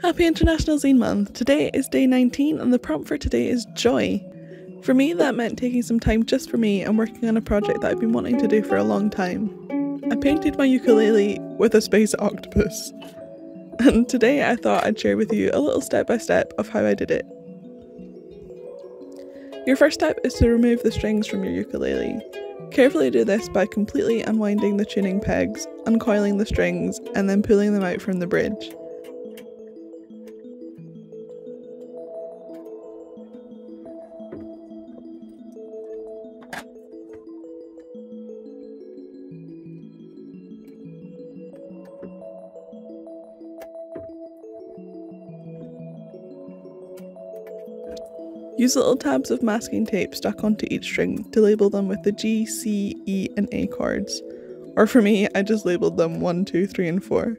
Happy International Zine Month! Today is day 19 and the prompt for today is joy. For me, that meant taking some time just for me and working on a project that I've been wanting to do for a long time. I painted my ukulele with a space octopus. And today I thought I'd share with you a little step by step of how I did it. Your first step is to remove the strings from your ukulele. Carefully do this by completely unwinding the tuning pegs, uncoiling the strings, and then pulling them out from the bridge. Use little tabs of masking tape stuck onto each string to label them with the G, C, E and A chords. Or for me, I just labelled them 1, 2, 3 and 4.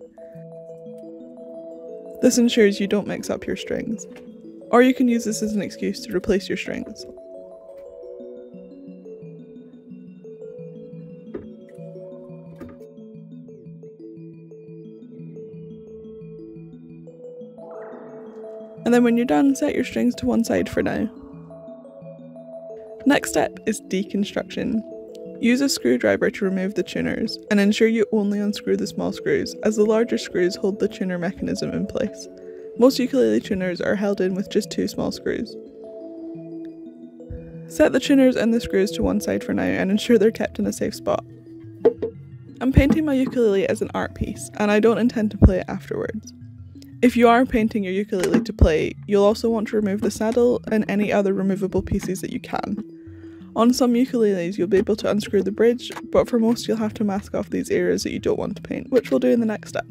This ensures you don't mix up your strings. Or you can use this as an excuse to replace your strings. And then when you're done, set your strings to one side for now. Next step is deconstruction. Use a screwdriver to remove the tuners, and ensure you only unscrew the small screws, as the larger screws hold the tuner mechanism in place. Most ukulele tuners are held in with just 2 small screws. Set the tuners and the screws to one side for now and ensure they're kept in a safe spot. I'm painting my ukulele as an art piece, and I don't intend to play it afterwards. If you are painting your ukulele to play, you'll also want to remove the saddle and any other removable pieces that you can. On some ukuleles you'll be able to unscrew the bridge, but for most you'll have to mask off these areas that you don't want to paint, which we'll do in the next step.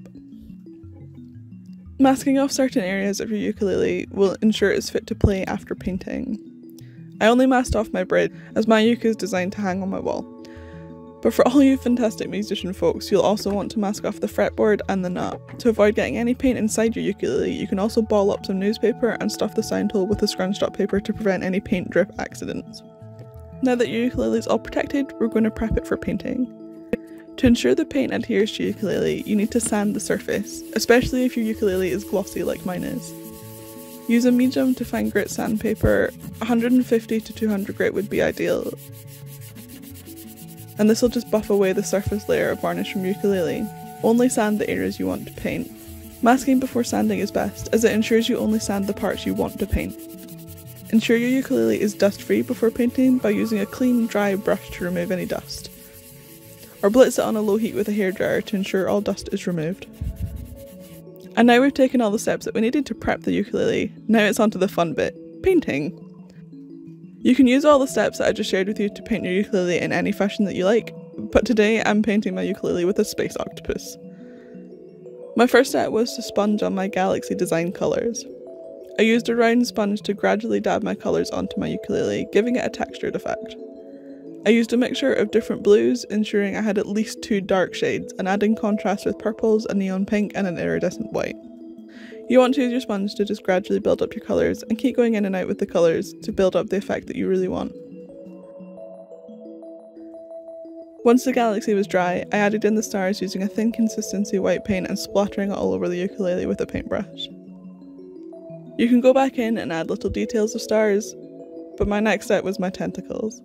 Masking off certain areas of your ukulele will ensure it's fit to play after painting. I only masked off my bridge, as my uke is designed to hang on my wall. But for all you fantastic musician folks, you'll also want to mask off the fretboard and the nut. To avoid getting any paint inside your ukulele, you can also ball up some newspaper and stuff the sound hole with the scrunched up paper to prevent any paint drip accidents. Now that your ukulele is all protected, we're going to prep it for painting. To ensure the paint adheres to your ukulele, you need to sand the surface, especially if your ukulele is glossy like mine is. Use a medium to fine grit sandpaper. 150 to 200 grit would be ideal, and this will just buff away the surface layer of varnish from your ukulele. Only sand the areas you want to paint. Masking before sanding is best, as it ensures you only sand the parts you want to paint. Ensure your ukulele is dust free before painting by using a clean, dry brush to remove any dust. Or blitz it on a low heat with a hairdryer to ensure all dust is removed. And now we've taken all the steps that we needed to prep the ukulele, now it's on to the fun bit, painting. You can use all the steps that I just shared with you to paint your ukulele in any fashion that you like, but today I'm painting my ukulele with a space octopus. My first step was to sponge on my galaxy design colours. I used a round sponge to gradually dab my colours onto my ukulele, giving it a textured effect. I used a mixture of different blues, ensuring I had at least 2 dark shades, and adding contrast with purples, a neon pink and an iridescent white. You want to use your sponge to just gradually build up your colours and keep going in and out with the colours to build up the effect that you really want. Once the galaxy was dry, I added in the stars using a thin consistency white paint and splattering it all over the ukulele with a paintbrush. You can go back in and add little details of stars, but my next step was my tentacles.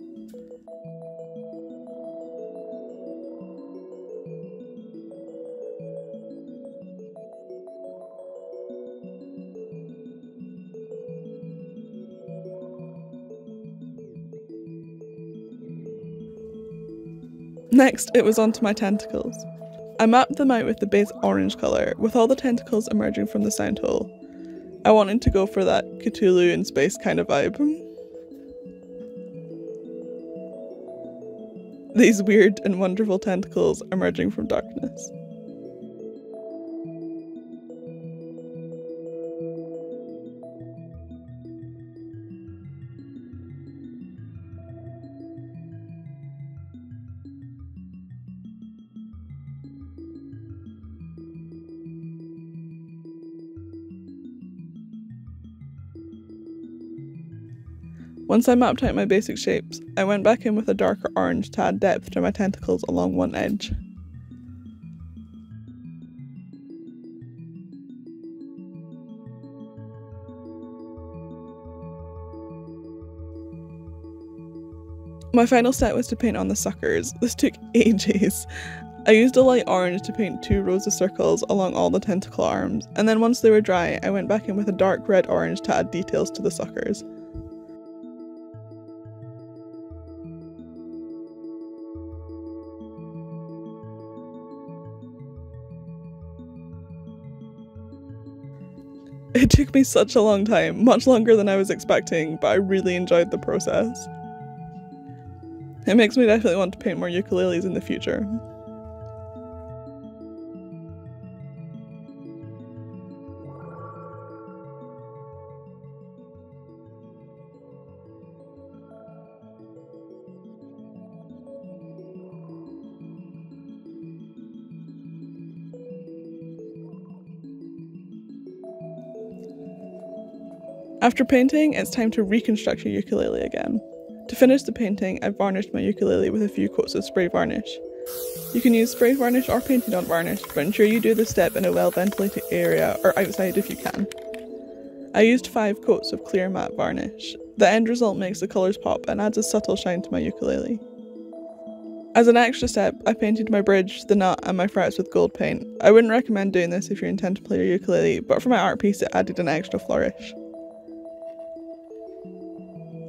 Next, it was onto my tentacles. I mapped them out with the base orange colour, with all the tentacles emerging from the sound hole. I wanted to go for that Cthulhu in space kind of vibe. These weird and wonderful tentacles emerging from darkness. Once I mapped out my basic shapes, I went back in with a darker orange to add depth to my tentacles along one edge. My final step was to paint on the suckers. This took ages. I used a light orange to paint 2 rows of circles along all the tentacle arms, and then once they were dry, I went back in with a dark red orange to add details to the suckers. It took me such a long time, much longer than I was expecting, but I really enjoyed the process. It makes me definitely want to paint more ukuleles in the future. After painting, it's time to reconstruct your ukulele again. To finish the painting, I've varnished my ukulele with a few coats of spray varnish. You can use spray varnish or painted on varnish, but ensure you do this step in a well-ventilated area or outside if you can. I used 5 coats of clear matte varnish. The end result makes the colours pop and adds a subtle shine to my ukulele. As an extra step, I painted my bridge, the nut, and my frets with gold paint. I wouldn't recommend doing this if you intend to play your ukulele, but for my art piece it added an extra flourish.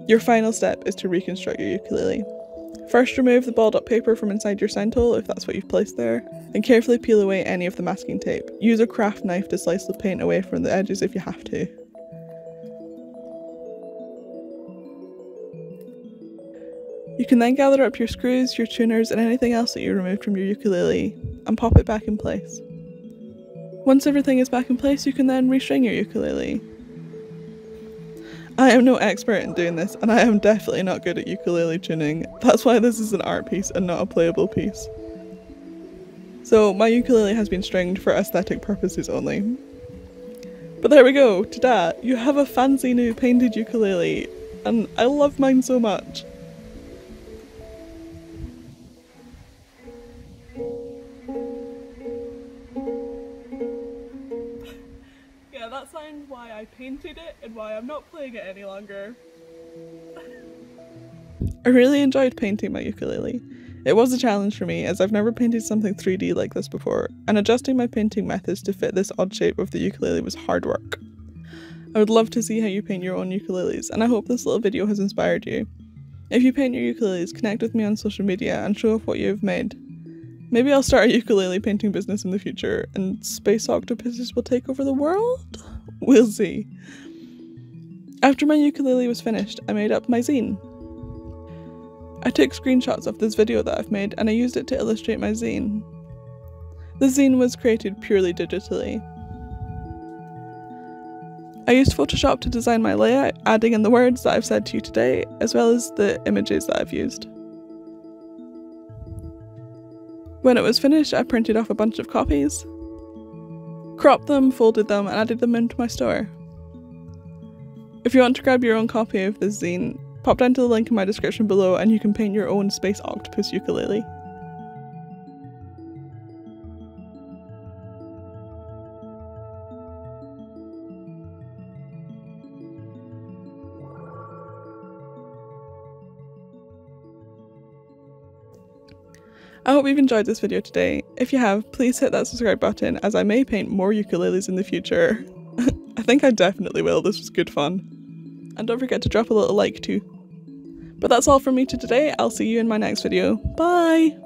Your final step is to reconstruct your ukulele. First, remove the balled up paper from inside your sound hole if that's what you've placed there, and carefully peel away any of the masking tape. Use a craft knife to slice the paint away from the edges if you have to. You can then gather up your screws, your tuners, and anything else that you removed from your ukulele, and pop it back in place. Once everything is back in place, you can then restring your ukulele. I am no expert in doing this, and I am definitely not good at ukulele tuning. That's why this is an art piece and not a playable piece. So my ukulele has been stringed for aesthetic purposes only. But there we go, ta-da! You have a fancy new painted ukulele, and I love mine so much. Yeah, that sounds why I painted it and why I'm not playing it any longer. I really enjoyed painting my ukulele. It was a challenge for me as I've never painted something 3D like this before, and adjusting my painting methods to fit this odd shape of the ukulele was hard work. I would love to see how you paint your own ukuleles, and I hope this little video has inspired you. If you paint your ukuleles, connect with me on social media and show off what you have made. Maybe I'll start a ukulele painting business in the future, and space octopuses will take over the world? We'll see. After my ukulele was finished, I made up my zine. I took screenshots of this video that I've made and I used it to illustrate my zine. The zine was created purely digitally. I used Photoshop to design my layout, adding in the words that I've said to you today, as well as the images that I've used. When it was finished, I printed off a bunch of copies, cropped them, folded them, and added them into my store. If you want to grab your own copy of this zine, pop down to the link in my description below and you can paint your own space octopus ukulele. I hope you've enjoyed this video today. If you have, please hit that subscribe button as I may paint more ukuleles in the future. I think I definitely will, this was good fun. And don't forget to drop a little like too. But that's all from me today, I'll see you in my next video. Bye!